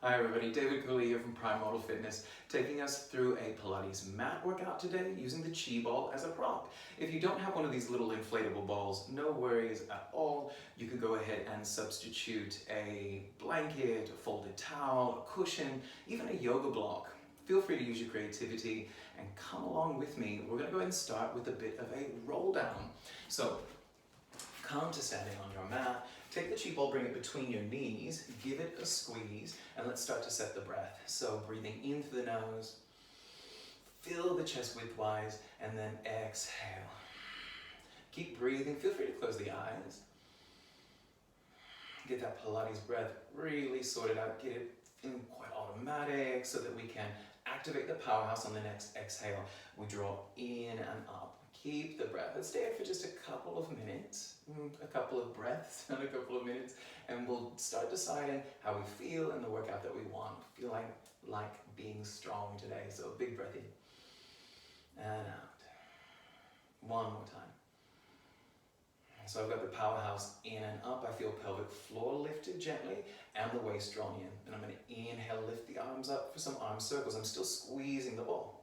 Hi everybody, David Cooley here from PrimeMortal Fitness, taking us through a Pilates mat workout today using the chi ball as a prop. If you don't have one of these little inflatable balls, no worries at all. You could go ahead and substitute a blanket, a folded towel, a cushion, even a yoga block. Feel free to use your creativity and come along with me. We're going to go ahead and start with a bit of a roll down. So come to standing on your mat. Take the chi ball, bring it between your knees, give it a squeeze, and let's start to set the breath. So breathing in through the nose, fill the chest widthwise, and then exhale. Keep breathing, feel free to close the eyes. Get that Pilates breath really sorted out, get it feeling quite automatic so that we can activate the powerhouse on the next exhale. We draw in and up. Keep the breath. Let's stay for just a couple of minutes, a couple of breaths and a couple of minutes, and we'll start deciding how we feel in the workout that we want. Feel like being strong today. So big breath in and out. One more time. So I've got the powerhouse in and up. I feel pelvic floor lifted gently and the waist drawn in. And I'm going to inhale, lift the arms up for some arm circles. I'm still squeezing the ball.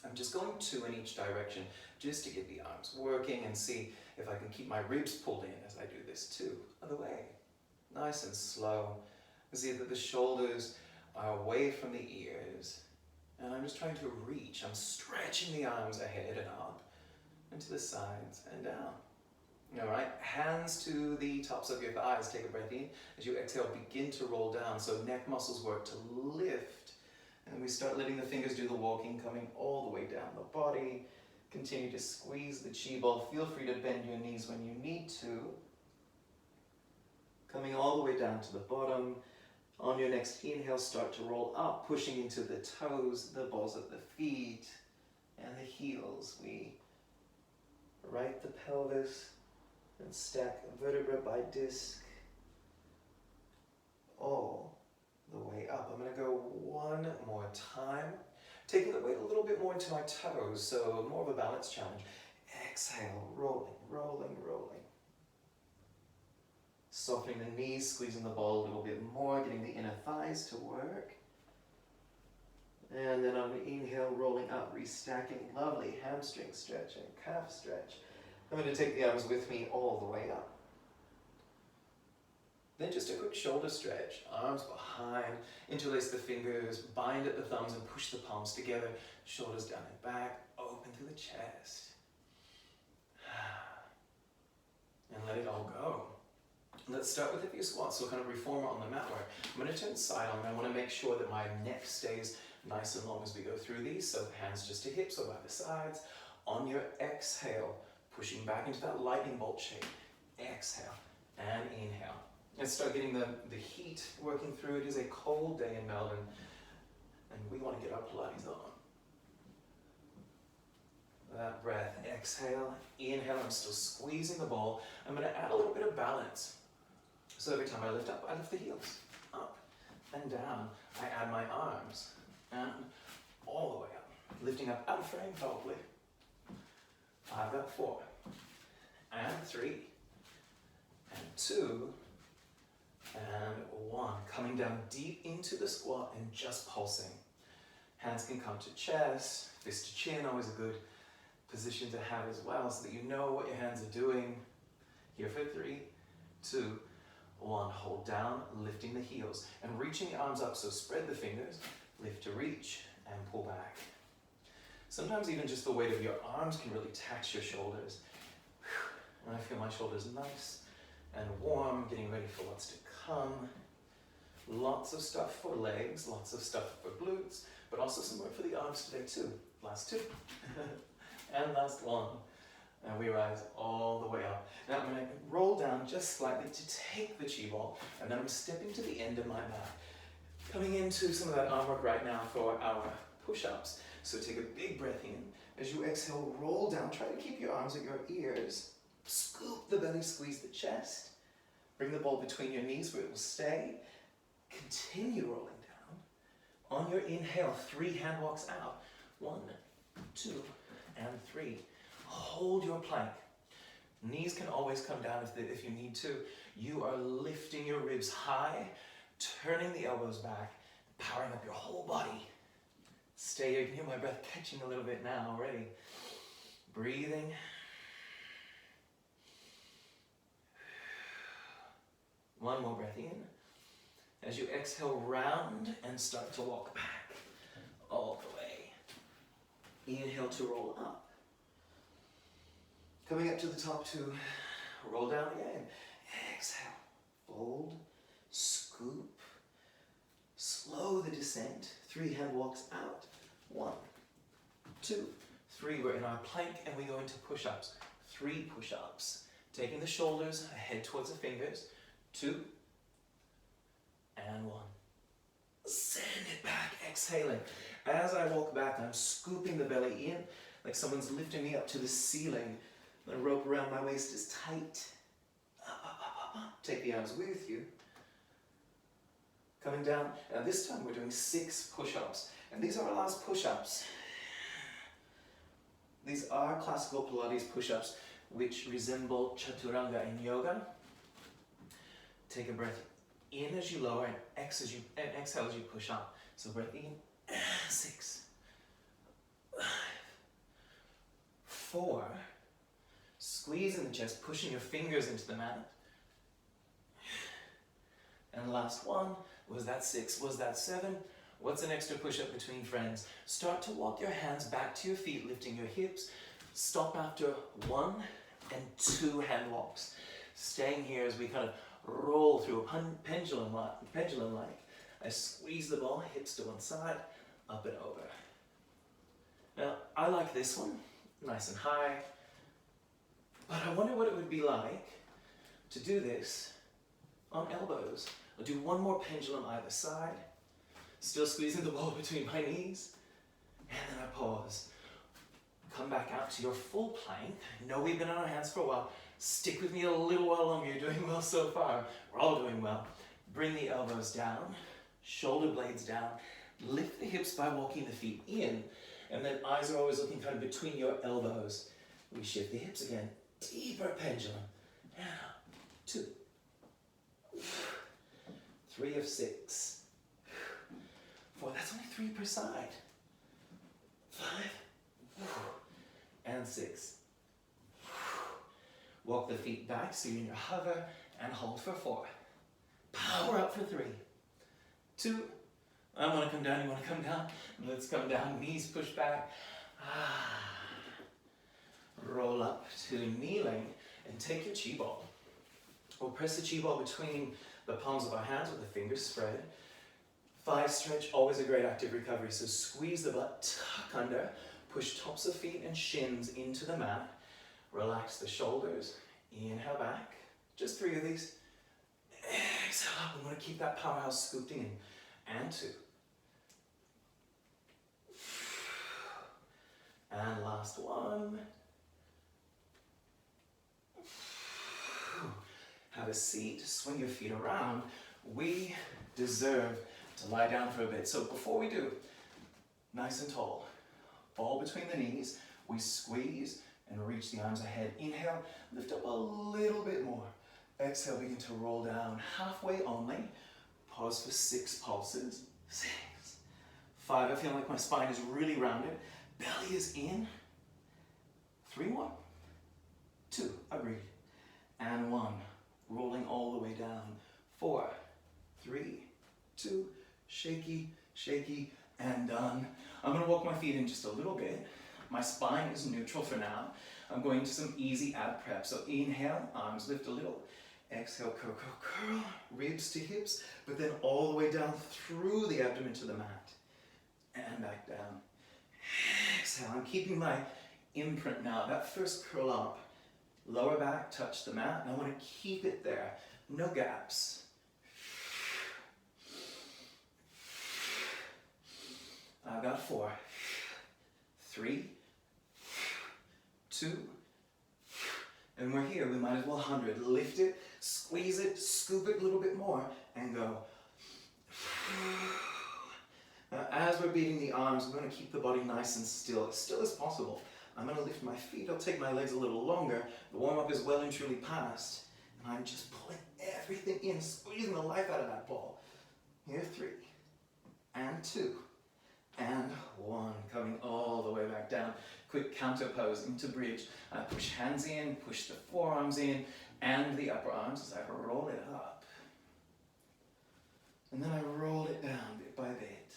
I'm just going two in each direction just to get the arms working and see if I can keep my ribs pulled in as I do this too. Other way. Nice and slow. See that the shoulders are away from the ears. And I'm just trying to reach. I'm stretching the arms ahead and up and to the sides and down. All right, hands to the tops of your thighs. Take a breath in. As you exhale, begin to roll down. So neck muscles work to lift. And we start letting the fingers do the walking, coming all the way down the body. Continue to squeeze the chi ball. Feel free to bend your knees when you need to. Coming all the way down to the bottom. On your next inhale, start to roll up, pushing into the toes, the balls at the feet, and the heels. We right the pelvis and stack vertebra by disc. All the way up. I'm going to go one more time, taking the weight a little bit more into my toes, so more of a balance challenge. Exhale, rolling, rolling, rolling. Softening the knees, squeezing the ball a little bit more, getting the inner thighs to work. And then on the inhale, rolling up, restacking, lovely hamstring stretching, calf stretch. I'm going to take the arms with me all the way up. Then just a quick shoulder stretch, arms behind, interlace the fingers, bind at the thumbs and push the palms together, shoulders down and back, open through the chest. And let it all go. Let's start with a few squats, so kind of reformer on the mat work. I'm going to turn side on, and I want to make sure that my neck stays nice and long as we go through these, so hands just to hips or by the sides. On your exhale, pushing back into that lightning bolt shape. Exhale and inhale. And start getting the heat working through. It is a cold day in Melbourne, and we want to get our Pilates on. That breath, exhale, inhale, I'm still squeezing the ball. I'm going to add a little bit of balance. So every time I lift up, I lift the heels, up and down. I add my arms, and all the way up. Lifting up out of frame, probably. I've got 4, and 3, and 2, and 1. Coming down deep into the squat and just pulsing. Hands can come to chest, fist to chin, always a good position to have as well, so that you know what your hands are doing. Here for 3, 2, 1. Hold down, lifting the heels and reaching the arms up. So spread the fingers, lift to reach and pull back. Sometimes even just the weight of your arms can really tax your shoulders. And I feel my shoulders nice and warm, getting ready for what's to come. Lots of stuff for legs, lots of stuff for glutes, but also some work for the arms today too. Last 2. And last 1. And we rise all the way up. Now I'm going to roll down just slightly to take the chi ball, and then I'm stepping to the end of my mat. Coming into some of that arm work right now for our push-ups. So take a big breath in. As you exhale, roll down. Try to keep your arms at your ears. Scoop the belly, squeeze the chest. Bring the ball between your knees where it will stay. Continue rolling down. On your inhale, 3 hand walks out. 1, 2, and 3. Hold your plank. Knees can always come down if you need to. You are lifting your ribs high turning the elbows back, powering up your whole body. Stay here. You can hear my breath catching a little bit now already. Breathing. One more breath in. As you exhale, round and start to walk back all the way. Inhale to roll up. Coming up to the top to roll down again. Exhale, fold, scoop, slow the descent. 3 hand walks out. 1, 2, 3. We're in our plank and we go into push-ups. 3 push-ups. Taking the shoulders ahead towards the fingers. 2, and 1. Send it back, exhaling. As I walk back, I'm scooping the belly in like someone's lifting me up to the ceiling. The rope around my waist is tight. Up, up, up, up, up. Take the arms with you. Coming down, and this time we're doing 6 push-ups. And these are our last push-ups. These are classical Pilates push-ups, which resemble chaturanga in yoga. Take a breath in as you lower and exhale as you push up. So breath in, 6, 5, 4. Squeeze in the chest, pushing your fingers into the mat. And last one, was that 6, was that 7? What's an extra push-up between friends? Start to walk your hands back to your feet, lifting your hips. Stop after 1 and 2 hand walks. Staying here as we kind of roll through a pendulum-like. I squeeze the ball, hips to one side, up and over. Now, I like this one, nice and high, but I wonder what it would be like to do this on elbows. I'll do 1 more pendulum either side, still squeezing the ball between my knees, and then I pause. Come back out to your full plank. I know we've been on our hands for a while. Stick with me a little while longer. You're doing well so far. We're all doing well. Bring the elbows down, shoulder blades down. Lift the hips by walking the feet in, and then eyes are always looking kind of between your elbows. We shift the hips again. Deeper pendulum. And up. 2. 3 of 6. 4. That's only 3 per side. 5. And 6. Walk the feet back so you're in your hover and hold for 4. Power up for 3. 2. I want to come down, you want to come down? Let's come down, knees push back. Roll up to kneeling and take your chi ball. We'll press the chi ball between the palms of our hands with the fingers spread. 5 stretch, always a great active recovery. So squeeze the butt, tuck under, push tops of feet and shins into the mat. Relax the shoulders, inhale back. Just 3 of these. Exhale up, we want to keep that powerhouse scooped in. And 2. And last one. Have a seat, swing your feet around. We deserve to lie down for a bit. So before we do, nice and tall, ball between the knees, we squeeze and reach the arms ahead. Inhale, lift up a little bit more. Exhale, begin to roll down halfway only. Pause for 6 pulses. 6. 5, I feel like my spine is really rounded. Belly is in. 3 more. 2, I breathe. And 1, rolling all the way down. 4, 3, 2, shaky, shaky, and done. I'm gonna walk my feet in just a little bit. My spine is neutral for now. I'm going into some easy ab prep. So inhale, arms lift a little. Exhale, curl, curl, curl, ribs to hips, but then all the way down through the abdomen to the mat. And back down. Exhale, I'm keeping my imprint now. That first curl up, lower back, touch the mat, and I want to keep it there. No gaps. I've got 4, 3, 2, and we're here. We might as well 100. Lift it, squeeze it, scoop it a little bit more, and go. Now, as we're beating the arms, we're going to keep the body nice and still as possible. I'm going to lift my feet. I'll take my legs a little longer. The warm-up is well and truly past, and I'm just pulling everything in, squeezing the life out of that ball. Here, 3, and 2, and 1. Coming all the way back down. Quick counter pose into bridge. I push hands in, push the forearms in, and the upper arms as I roll it up. And then I roll it down bit by bit.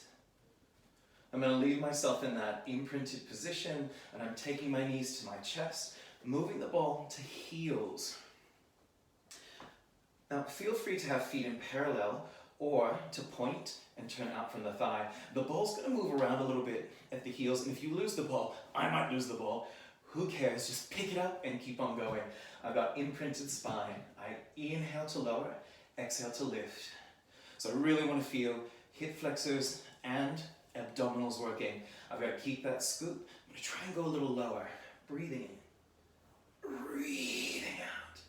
I'm going to leave myself in that imprinted position, and I'm taking my knees to my chest, moving the ball to heels. Now, feel free to have feet in parallel or to point and turn out from the thigh. The ball's going to move around a little bit at the heels, and if you lose the ball, I might lose the ball. Who cares? Just pick it up and keep on going. I've got imprinted spine. I inhale to lower, exhale to lift. So I really want to feel hip flexors and abdominals working. I've got to keep that scoop. I'm going to try and go a little lower. Breathing in. Breathing out.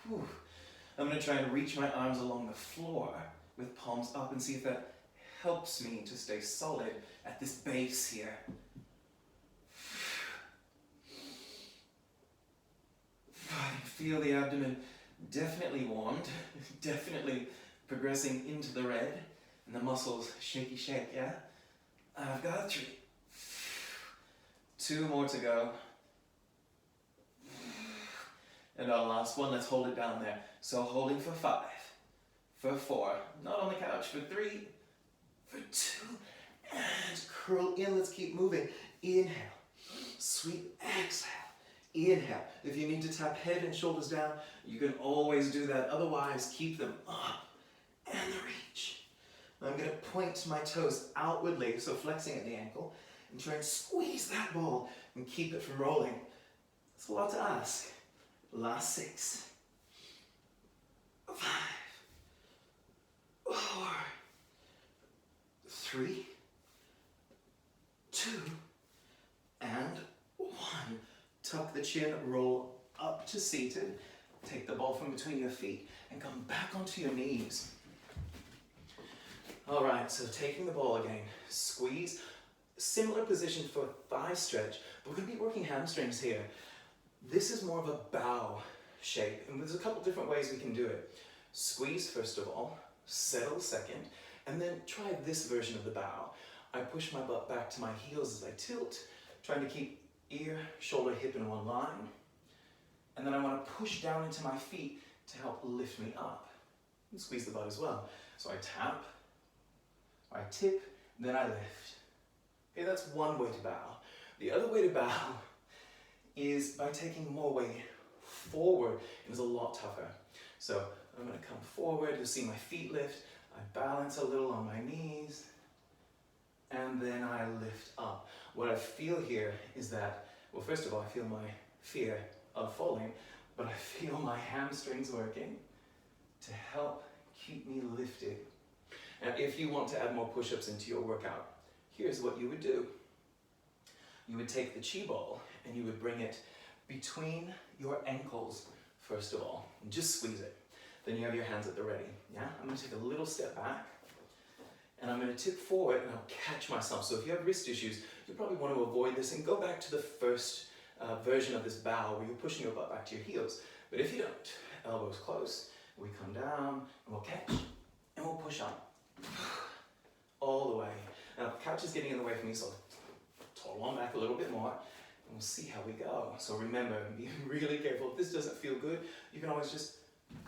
Whew. I'm going to try and reach my arms along the floor with palms up and see if that helps me to stay solid at this base here. I can feel the abdomen definitely warmed, definitely progressing into the red, and the muscles shaky shake, yeah? I've got 3. 2 more to go. And our last one, let's hold it down there. So holding for 5, for 4, not on the couch, for 3, for 2, and curl in. Let's keep moving. Inhale, sweep, exhale, inhale. If you need to tap head and shoulders down, you can always do that. Otherwise, keep them up and the reach. I'm going to point my toes outwardly, so flexing at the ankle, and try and squeeze that ball and keep it from rolling. It's a lot to ask. Last 6, 5, 4, 3, 2, and 1. Tuck the chin, roll up to seated. Take the ball from between your feet and come back onto your knees. All right, so taking the ball again, squeeze. Similar position for thigh stretch, but we're going to be working hamstrings here. This is more of a bow shape, and there's a couple different ways we can do it. Squeeze first of all, settle second, and then try this version of the bow. I push my butt back to my heels as I tilt, trying to keep ear, shoulder, hip in one line. And then I want to push down into my feet to help lift me up. And squeeze the butt as well. So I tap, I tip, then I lift. Okay, that's one way to bow. The other way to bow is by taking more weight forward. It is a lot tougher. So I'm going to come forward, you'll see my feet lift, I balance a little on my knees, and then I lift up. What I feel here is that, well, first of all, I feel my fear of falling, but I feel my hamstrings working to help keep me lifted. Now, if you want to add more push-ups into your workout, here's what you would do. You would take the chi ball and you would bring it between your ankles, first of all, and just squeeze it. Then you have your hands at the ready, yeah? I'm gonna take a little step back, and I'm gonna tip forward and I'll catch myself. So if you have wrist issues, you probably want to avoid this and go back to the first version of this bow where you're pushing your butt back to your heels. But if you don't, elbows close, we come down, and we'll catch, and we'll push up. All the way. Now the couch is getting in the way for me, so toddle on back a little bit more, and we'll see how we go. So remember, be really careful. If this doesn't feel good, you can always just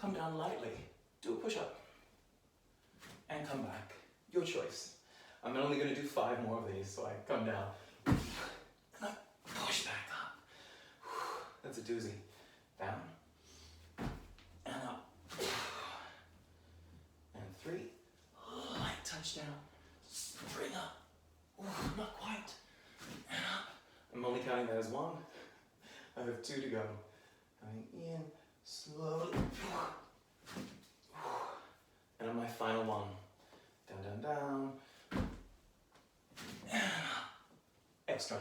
come down lightly, do a push-up, and come back. Your choice. I'm only going to do 5 more of these, so I come down, and I push back up. That's a doozy. Down, and up, and 3, light touchdown, bring up, not quite, and up. I'm only counting that as 1. I have 2 to go. Coming in, slowly, and on my final one, down, down, down, and up, extra,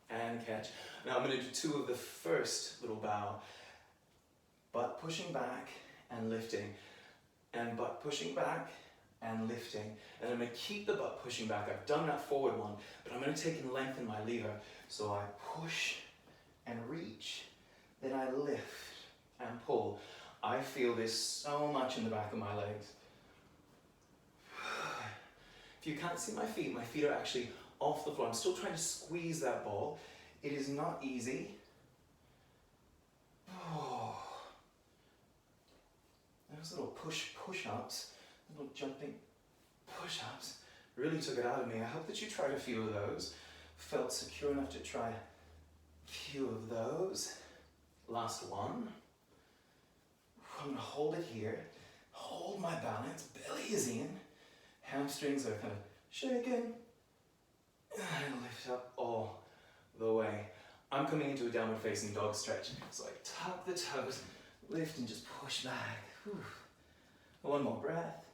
and catch. Now I'm going to do 2 of the first little bow, butt pushing back and lifting, and butt pushing back and lifting, and I'm going to keep the butt pushing back. I've done that forward one, but I'm going to take and lengthen my lever. So I push and reach, then I lift and pull. I feel this so much in the back of my legs. If you can't see my feet are actually off the floor. I'm still trying to squeeze that ball. It is not easy. Oh. Those little push-ups, little jumping push-ups really took it out of me. I hope that you tried a few of those. Felt secure enough to try a few of those. Last one. I'm gonna hold it here. Hold my balance, belly is in. Hamstrings are kind of shaking. And lift up all the way. I'm coming into a downward facing dog stretch. So I tuck the toes, lift and just push back. Whew. One more breath.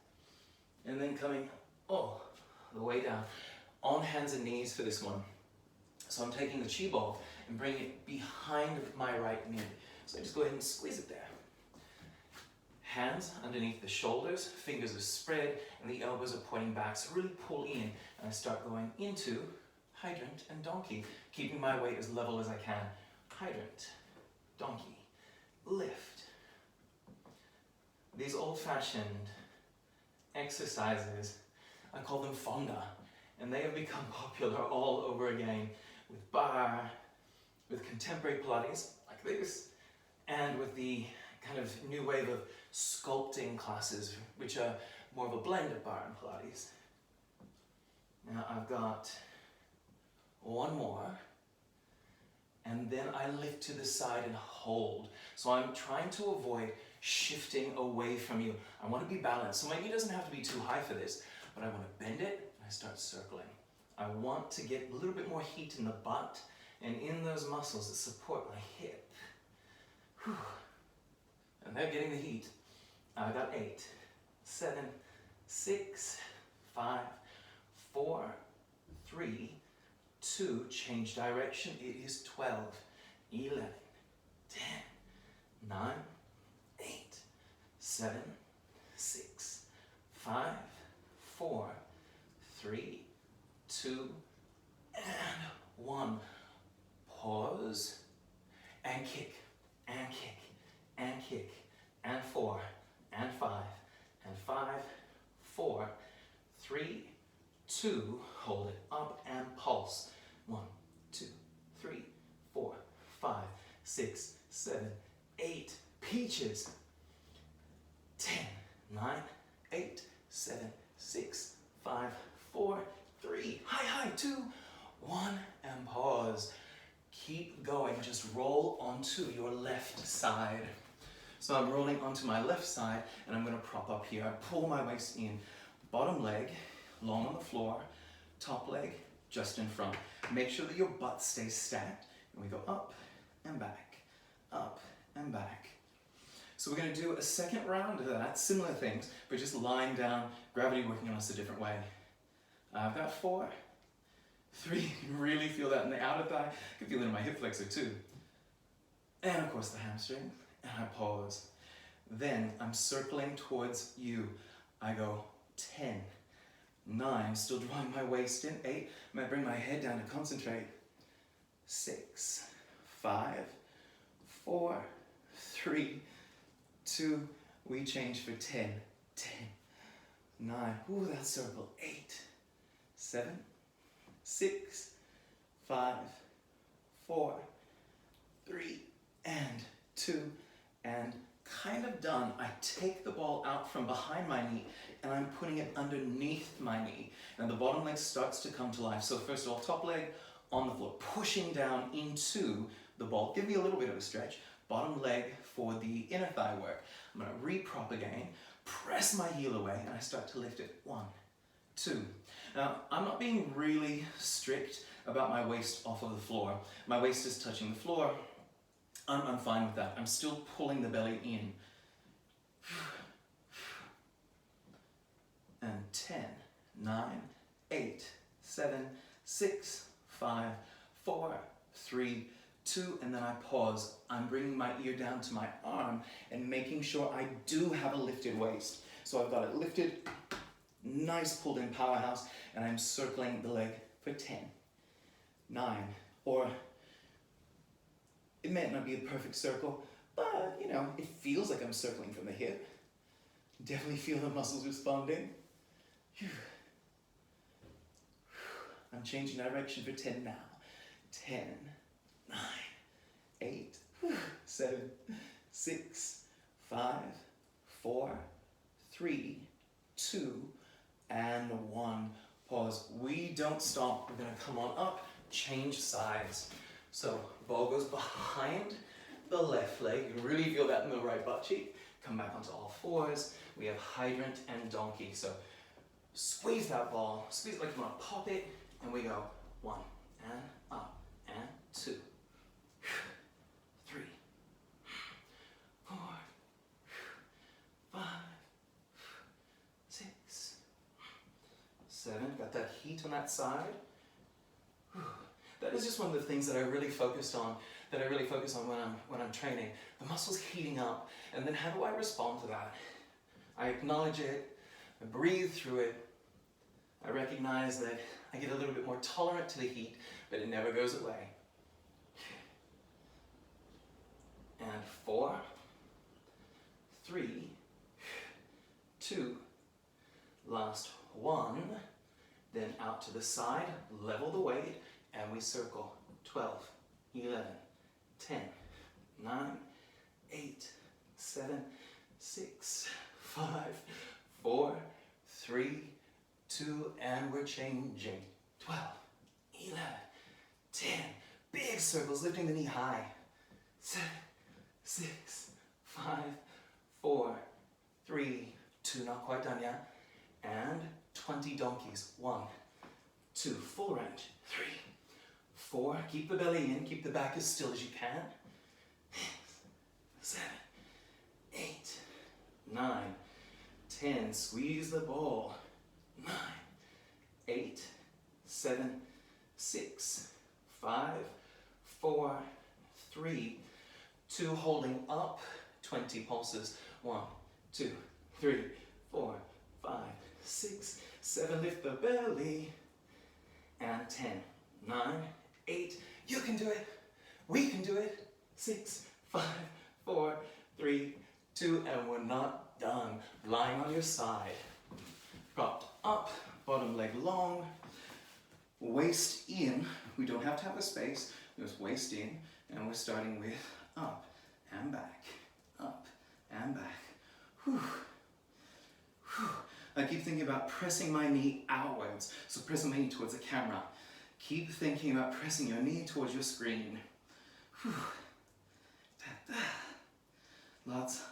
And then coming all the way down. On hands and knees for this one. So I'm taking the chi ball and bringing it behind my right knee. So I just go ahead and squeeze it there. Hands underneath the shoulders, fingers are spread, and the elbows are pointing back. So really pull in, and I start going into hydrant and donkey, keeping my weight as level as I can. Hydrant, donkey, lift. These old-fashioned exercises, I call them fonda, and they have become popular all over again with bar, with contemporary Pilates like this, and with the kind of new wave of sculpting classes, which are more of a blend of bar and Pilates. Now I've got one more, and then I lift to the side and hold. So I'm trying to avoid shifting away from you. I want to be balanced. So my knee doesn't have to be too high for this, but I want to bend it and I start circling. I want to get a little bit more heat in the butt and in those muscles that support my hip. Whew. And they're getting the heat. I got 8, 7, 6, 5, 4, 3, 2, change direction. It is 12, 11, 10, 9, 8, 7, 6, 5, 4, 3, 2, and 1. Pause, and kick, and kick, and kick, and 4, and 5, and 5, 4, 3, 2, hold it up and pulse. 1, 2, 3, 4, 5, 6, 7, 8, peaches. 10, 9, 8, 7, 6, 5, 4, 3, high, 2, 1, and pause. Keep going, just roll onto your left side. So I'm rolling onto my left side, and I'm gonna prop up here. I pull my waist in, bottom leg, long on the floor, top leg, just in front. Make sure that your butt stays stacked, and we go up and back, up and back. So we're gonna do a second round of that, similar things, but just lying down, gravity working on us a different way. I've got 4, 3, you can really feel that in the outer thigh, you can feel it in my hip flexor too. And of course the hamstring, and I pause. Then I'm circling towards you. I go 10, 9, still drawing my waist in, 8, I might bring my head down to concentrate. 6, 5, 4, 3, 2, we change for 10, 10, 9, ooh, that circle, 8, 7, 6, 5, 4, 3, and 2, and kind of done. I take the ball out from behind my knee and I'm putting it underneath my knee. And the bottom leg starts to come to life. So first of all, top leg on the floor, pushing down into the ball. Give me a little bit of a stretch. Bottom leg for the inner thigh work. I'm gonna re-prop again, press my heel away, and I start to lift it. 1, 2. Now, I'm not being really strict about my waist off of the floor. My waist is touching the floor. I'm fine with that. I'm still pulling the belly in. And 10, 9, 8, 7, 6, 5, 4, 3, 2, and then I pause. I'm bringing my ear down to my arm and making sure I do have a lifted waist. So I've got it lifted, nice pulled in powerhouse, and I'm circling the leg for 10, 9, or it may not be a perfect circle, but you know, it feels like I'm circling from the hip. Definitely feel the muscles responding. Phew. I'm changing direction for 10 now. 10, 9, 8, 7, 6, 5, 4, 3, 2, and 1. Pause. We don't stop. We're going to come on up, change sides. So ball goes behind the left leg. You can really feel that in the right butt cheek. Come back onto all fours. We have hydrant and donkey. So squeeze that ball. Squeeze it like you want to pop it. And we go 1 and up and 2, 3, 4, 5, 6, 7. Got that heat on that side. That is just one of the things that I really focus on. When I'm training. The muscles heating up, and then how do I respond to that? I acknowledge it. I breathe through it. I recognize that I get a little bit more tolerant to the heat, but it never goes away. And 4, 3, 2, last 1, then out to the side, level the weight, and we circle. 12, 11, 10, 9, 8, 7, 6, 5, 4, 3, 2, and we're changing. 12, 11, 10. Big circles, lifting the knee high. 7, 6, 5, 4, 3, 2, not quite done yet. And 20 donkeys. 1, 2, full range. 3, 4, keep the belly in, keep the back as still as you can. 7, 8, 9, 10, squeeze the ball. 9, 8, 7, 6, 5, 4, 3, 2, holding up, 20 pulses. 1, 2, 3, 4, 5, 6, 7, lift the belly. And 10, 9, 8, you can do it. We can do it. 6, 5, 4, 3, 2, and we're not done. Lying on your side. Propped up, bottom leg long, waist in. We don't have to have a space, just waist in, and we're starting with up and back, up and back. Whew. Whew. I keep thinking about pressing my knee outwards, so pressing my knee towards the camera. Keep thinking about pressing your knee towards your screen. Whew. Lots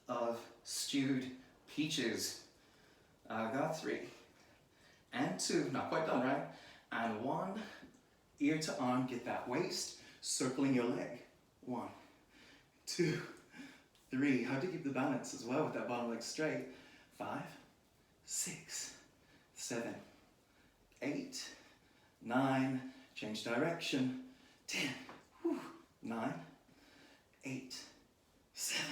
of stewed peaches. I got 3 and 2, not quite done, right? And 1, ear to arm, get that waist, circling your leg. 1, 2, 3, how to keep the balance as well with that bottom leg straight. 5, 6, 7, 8, 9, change direction. 10, 9, 8, 7,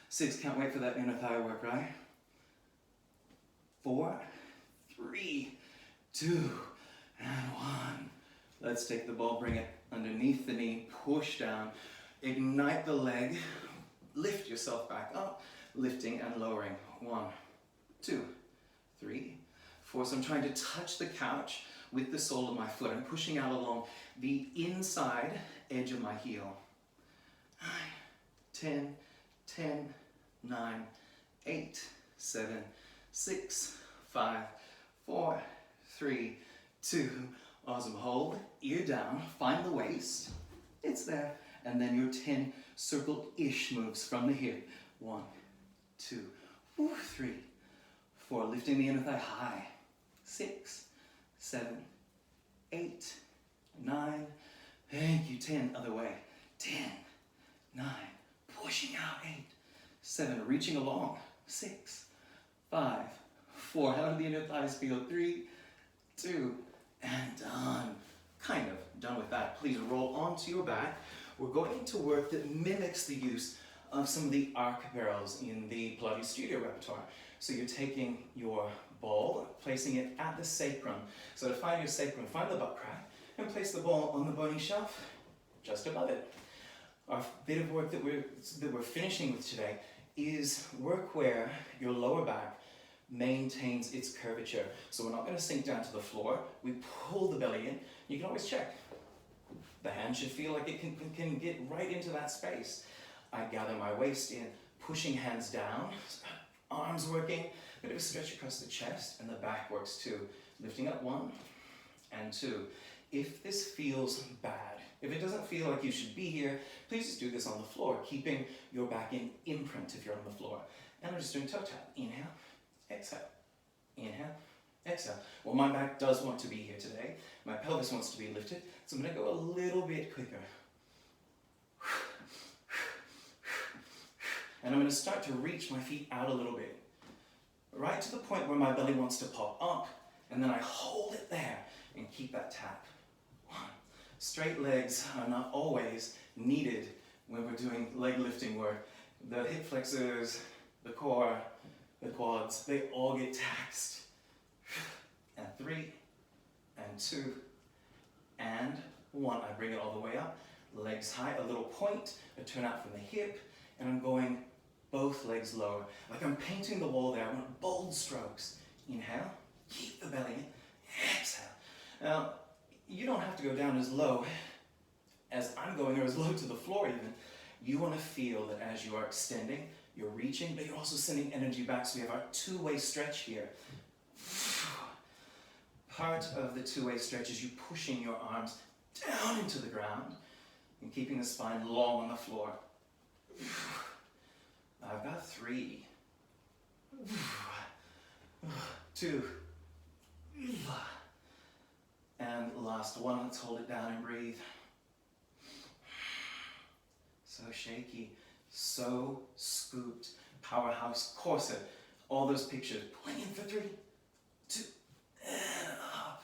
6, can't wait for that inner thigh work, right? 4, 3, 2, and 1. Let's take the ball, bring it underneath the knee, push down, ignite the leg, lift yourself back up, lifting and lowering. 1, 2, 3, 4. So I'm trying to touch the couch with the sole of my foot. I'm pushing out along the inside edge of my heel. 9, 10, 10, 9, 8, 7, 6, 5, 4, 3, 2. Awesome. Hold, ear down, find the waist. It's there. And then your 10 circle-ish moves from the hip. 1, 2, 3, 4. Lifting the inner thigh high. 6, 7, 8, 9. Thank you. 10. Other way. 10, 9. Pushing out. 8, 7. Reaching along. 6, 5, 4. How do the inner thighs feel? 3, 2, and done. Kind of done with that. Please roll onto your back. We're going into work that mimics the use of some of the arc barrels in the Pilates studio repertoire. So you're taking your ball, placing it at the sacrum. So to find your sacrum, find the butt crack, and place the ball on the bony shelf just above it. Our bit of work that we're finishing with today is work where your lower back maintains its curvature. So we're not going to sink down to the floor. We pull the belly in. You can always check. The hand should feel like it can get right into that space. I gather my waist in, pushing hands down, arms working, a bit of a stretch across the chest, and the back works too. Lifting up 1 and 2. If this feels bad, if it doesn't feel like you should be here, please just do this on the floor, keeping your back in imprint if you're on the floor. And I'm just doing toe tap. Inhale, exhale, inhale, exhale. Well, my back does want to be here today. My pelvis wants to be lifted, so I'm going to go a little bit quicker. And I'm going to start to reach my feet out a little bit, right to the point where my belly wants to pop up, and then I hold it there and keep that tap. 1. Straight legs are not always needed when we're doing leg lifting work. The hip flexors, the core, the quads, they all get taxed. And 3, and 2, and 1. I bring it all the way up, legs high, a little point, I turn out from the hip, and I'm going both legs lower. Like I'm painting the wall there. I want bold strokes. Inhale, keep the belly in, exhale. Now, you don't have to go down as low as I'm going, or as low to the floor even. You want to feel that as you are extending, you're reaching, but you're also sending energy back, so we have our two-way stretch here. Part of the two-way stretch is you pushing your arms down into the ground and keeping the spine long on the floor. I've got 3, 2, and last 1. Let's hold it down and breathe. So shaky, so scooped, powerhouse, corset, all those pictures. Pulling in for 3, 2, and up.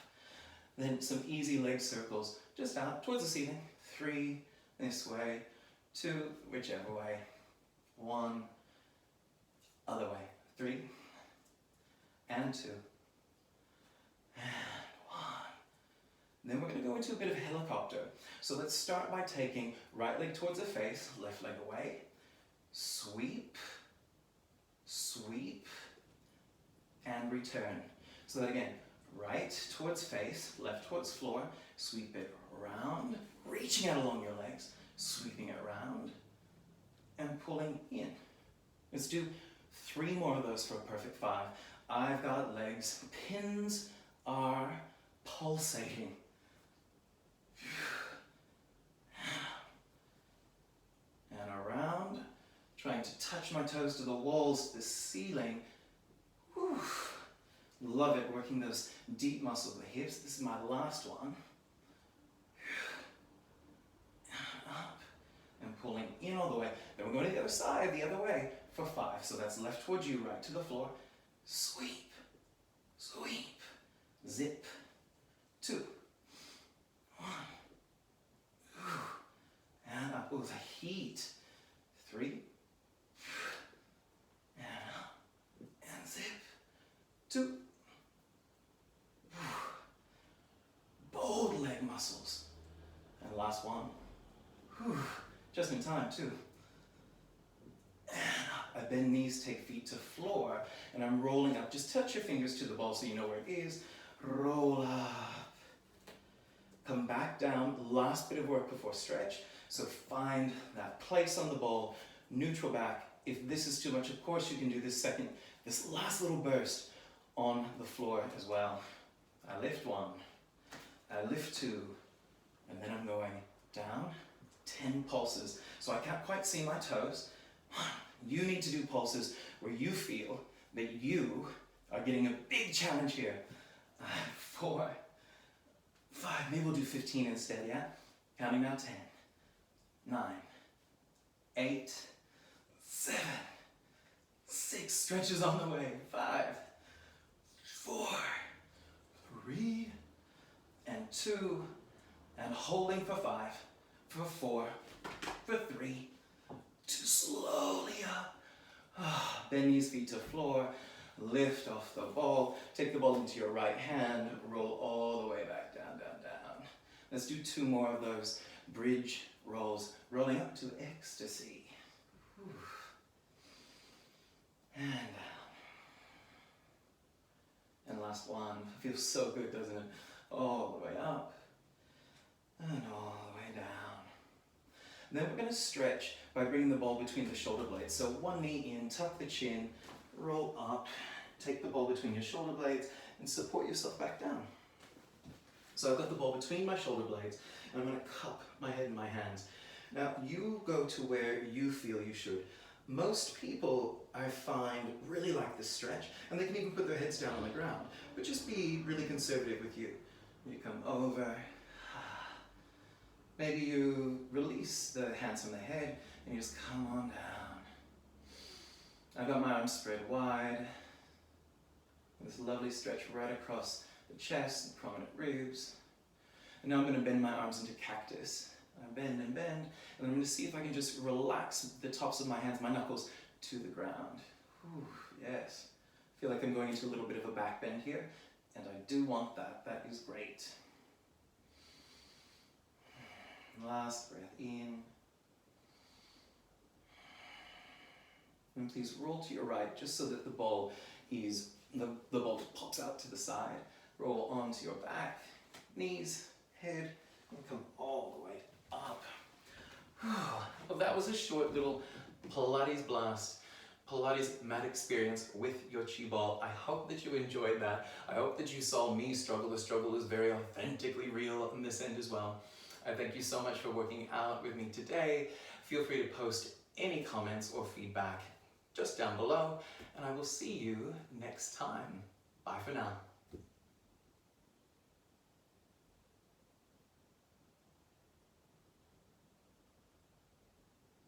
Then some easy leg circles, just out towards the ceiling. 3, this way, 2, whichever way, 1, other way, 3, and 2, and 1. Then we're going to go into a bit of helicopter. So let's start by taking right leg towards the face, left leg away, sweep, sweep, and return. So that again, right towards face, left towards floor, sweep it around, reaching out along your legs, sweeping it around, and pulling in. Let's do 3 more of those for a perfect 5. I've got legs. Pins are pulsating. And around, trying to touch my toes to the walls, the ceiling. Whew. Love it, working those deep muscles of the hips. This is my last one. Up and pulling in all the way. Then we're going to the other side, the other way for 5. So that's left towards you, right to the floor. Sweep, sweep, zip, 2, 1, and up. Oh, the heat. 3, and up, and zip, 2. Bold leg muscles. And last one. Just in time too. And up. I bend knees, take feet to floor, and I'm rolling up. Just touch your fingers to the ball so you know where it is. Roll up. Come back down. Last bit of work before stretch. So find that place on the ball, neutral back. If this is too much, of course you can do this last little burst on the floor as well. I lift 1, I lift 2, and then I'm going down, 10 pulses. So I can't quite see my toes. You need to do pulses where you feel that you are getting a big challenge here. 4, 5, maybe we'll do 15 instead, yeah? Counting now, 10, 9, 8, 7, 6, stretches on the way, 5, 4, 3, and 2, and holding for 5, for 4, for 3, 2, slowly up. Bend knees, feet to floor, lift off the ball, take the ball into your right hand, roll all the way back down, down, down. Let's do 2 more of those bridge rolls, rolling up to ecstasy. Whew. And down. And last one. Feels so good, doesn't it? All the way up and all the way down. And then we're going to stretch by bringing the ball between the shoulder blades. So one knee in, tuck the chin, roll up, take the ball between your shoulder blades and support yourself back down. So I've got the ball between my shoulder blades and I'm going to cup my head in my hands. Now you go to where you feel you should. Most people, I find, really like this stretch, and they can even put their heads down on the ground, but just be really conservative with you. You come over, maybe you release the hands from the head, and you just come on down. I've got my arms spread wide, this lovely stretch right across the chest, the prominent ribs, and now I'm going to bend my arms into cactus. I bend and bend, and I'm going to see if I can just relax the tops of my hands, my knuckles, to the ground. Whew, yes. I feel like I'm going into a little bit of a back bend here, and I do want that. That is great. Last breath in. And please roll to your right, just so that the ball just pops out to the side. Roll onto your back, knees, head, and come all the way up. Well, that was a short little Pilates blast, Pilates mat experience with your chi ball. I hope that you enjoyed that. I hope that you saw me struggle. The struggle is very authentically real on this end as well. I thank you so much for working out with me today. Feel free to post any comments or feedback just down below, and I will see you next time. Bye for now.